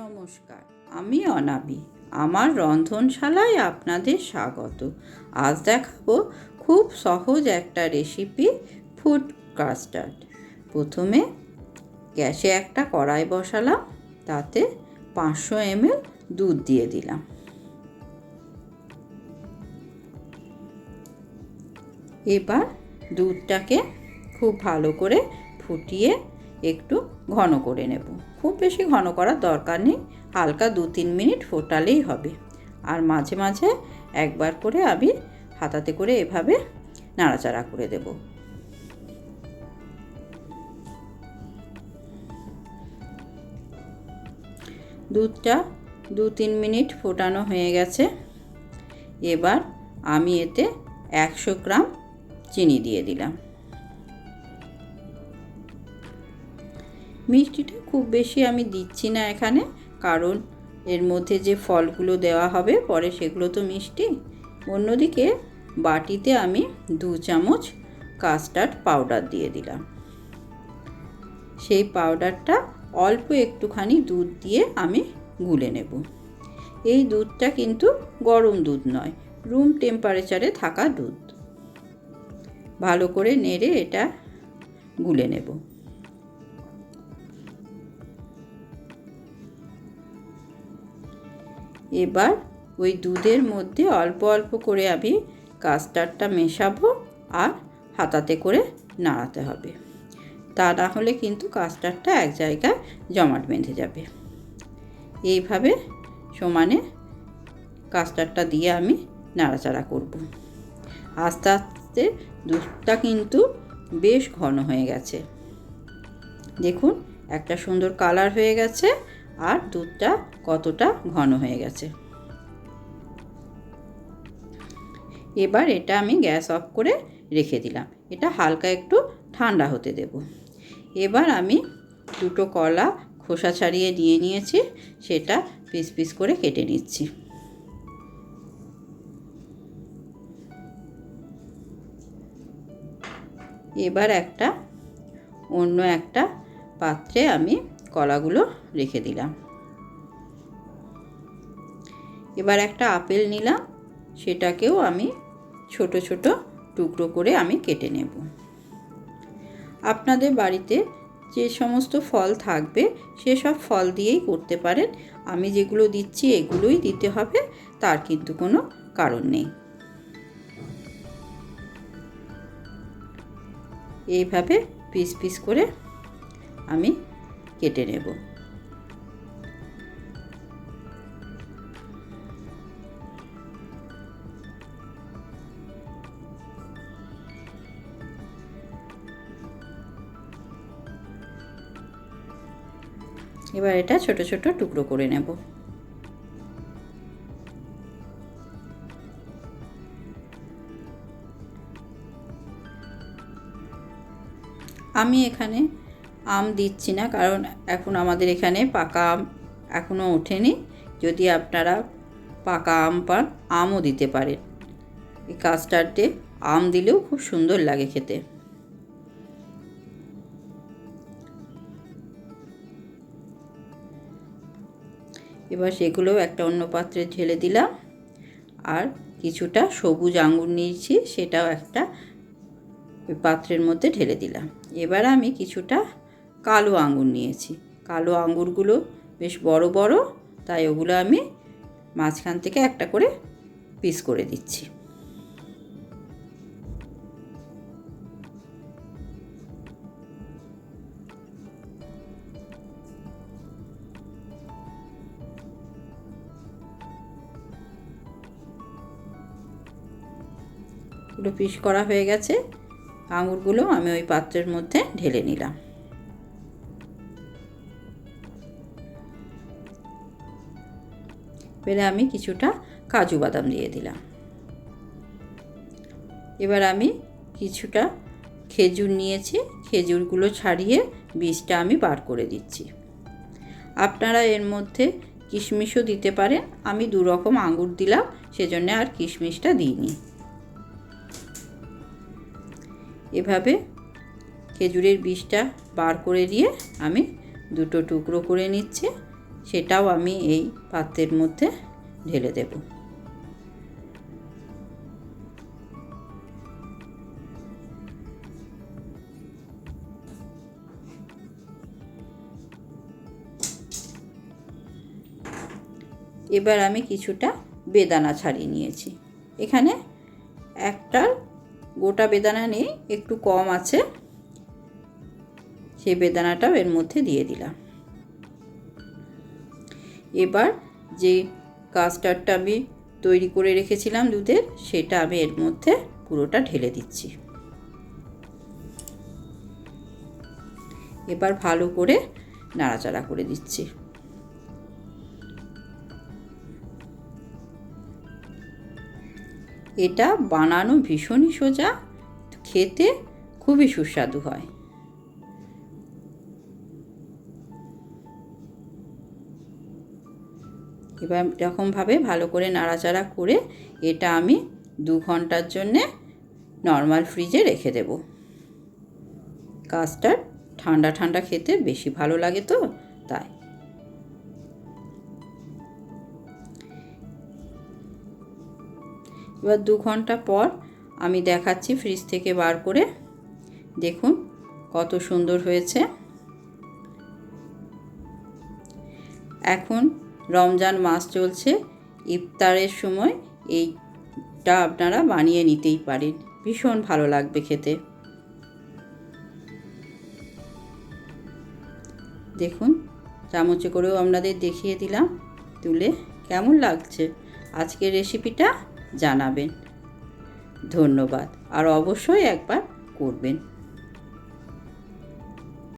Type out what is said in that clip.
নমস্কার, আমি অনাবি। আমার রন্ধনশালায় আপনাদের স্বাগত। আজ দেখাবো খুব সহজ একটা রেসিপি, ফুড কাস্টার্ড। প্রথমে গ্যাসে একটা কড়াই বসালাম, তাতে 500 ml দুধ দিয়ে দিলাম। এবার দুধটাকে খুব ভালো করে ফুটিয়ে একটু ঘন করে নেব। খুব বেশি ঘন করার দরকার নেই, হালকা 2-3 মিনিট ফোটালেই হবে। আর মাঝে মাঝে একবার করে আমি হাতাতে করে এভাবে নাড়াচাড়া করে দেব। দুধটা 2-3 মিনিট ফোটানো হয়ে গেছে। এবার আমি এতে 100 গ্রাম চিনি দিয়ে দিলাম। মিষ্টিটা খুব বেশি আমি দিচ্ছি না এখানে, কারণ এর মধ্যে যে ফলগুলো দেওয়া হবে পরে সেগুলো তো মিষ্টি। অন্যদিকে বাটিতে আমি 2 চামচ কাস্টার্ড পাউডার দিয়ে দিলাম। সেই পাউডারটা অল্প একটুখানি দুধ দিয়ে আমি গুলে নেব। এই দুধটা কিন্তু গরম দুধ নয়, রুম টেম্পারেচারে থাকা দুধ। ভালো করে নেড়ে এটা গুলে নেব। এবার ওই দুধের মধ্যে অল্প অল্প করে আমি কাস্টার্ডটা মেশাবো আর হাতাতে করে নাড়াতে হবে। তা না হলে কিন্তু কাস্টার্ডটা এক জায়গায় জমাট বেঁধে যাবে। এইভাবে সমানে কাস্টার্ডটা দিয়ে আমি নাড়াচাড়া করব। আস্তে আস্তে দুধটা কিন্তু বেশ ঘন হয়ে গেছে। দেখুন, একটা সুন্দর কালার হয়ে গেছে আর দুধটা কতটা ঘন হয়ে গেছে। এবার এটা আমি গ্যাস অফ করে রেখে দিলাম। এটা হালকা একটু ঠান্ডা হতে দেব। এবার আমি 2টো কলা খোসা ছাড়িয়ে নিয়ে নিয়েছি, সেটা পিস পিস করে কেটে নিচ্ছি। এবার অন্য একটা পাত্রে আমি কলাগুলো রেখে দিলাম। এবার একটা আপেল নিলাম, সেটাকেও আমি ছোট ছোট টুকরো করে আমি কেটে নেব। আপনাদের বাড়িতে যে সমস্ত ফল থাকবে সেসব ফল দিয়েই করতে পারেন। আমি যেগুলো দিচ্ছি এগুলোই দিতে হবে, তার কিন্তু কোনো কারণ নেই। এইভাবে পিস পিস করে আমি কেটে নেব। এবার এটা ছোট ছোট টুকরো করে নেব। আমি এখানে আম দিচ্ছি না, কারণ এখন আমাদের এখানে পাকা আম এখনও ওঠেনি। যদি আপনারা পাকা আম পান, আমও দিতে পারেন। এই কাস্টার্ডে আম দিলেও খুব সুন্দর লাগে খেতে। এবার সেগুলোও একটা অন্য পাত্রে ঢেলে দিলাম। আর কিছুটা সবুজ আঙ্গুর নিয়েছি, সেটাও একটা পাত্রের মধ্যে ঢেলে দিলাম। এবার আমি কিছুটা কালো আঙ্গুর নিয়েছি। কালো আঙ্গুরগুলো বেশ বড় বড়, তাই ওগুলো আমি মাঝখান থেকে একটা করে পিস করে দিচ্ছি। এগুলো পিস করা হয়ে গেছে। আঙুরগুলো আমি ওই পাত্রের মধ্যে ঢেলে নিলাম। এবারে আমি কিছুটা কাজু বাদাম দিয়ে দিলাম। এবার আমি কিছুটা খেজুর নিয়েছি, খেজুরগুলো ছাড়িয়ে বীজটা আমি বার করে দিচ্ছি। আপনারা এর মধ্যে কিশমিশও দিতে পারেন। আমি 2 রকম আঙুর দিলাম, সেজন্য আর কিশমিশটা দিইনি। এভাবে খেজুরের বীজটা বার করে দিয়ে আমি 2টো টুকরো করে নিচ্ছি। সেটাও আমি এই পাত্রের মধ্যে ঢেলে দেব। এবার আমি কিছুটা বেদানা ছাড়িয়ে নিয়েছি। এখানে একটা গোটা বেদানা নেই, একটু কম আছে, সেই বেদানাটাও এর মধ্যে দিয়ে দিলাম। এবার যে কাস্টার্ডটা আমি তৈরি করে রেখেছিলাম দুধের, সেটা আমি এর মধ্যে পুরোটা ঢেলে দিচ্ছি। এবার ভালো করে নাড়াচাড়া করে দিচ্ছি। এটা বানানো ভীষণই সোজা, খেতে খুবই সুস্বাদু হয়। এবার এরকমভাবে ভালো করে নাড়াচাড়া করে এটা আমি 2 ঘন্টার জন্যে নর্মাল ফ্রিজে রেখে দেব। কাস্টার্ড ঠান্ডা ঠান্ডা খেতে বেশি ভালো লাগে তো তাই। এবার 2 ঘন্টা পর আমি দেখাচ্ছি ফ্রিজ থেকে বার করে। দেখুন কত সুন্দর হয়েছে। এখন রমজান মাস চলছে, ইফতারের সময় এইটা আপনারা বানিয়ে নিতেই পারেন, ভীষণ ভালো লাগবে খেতে। দেখুন চামচে করেও আপনাদের দেখিয়ে দিলাম তুলে। কেমন লাগছে আজকের রেসিপিটা জানাবেন। ধন্যবাদ, আর অবশ্যই একবার করবেন।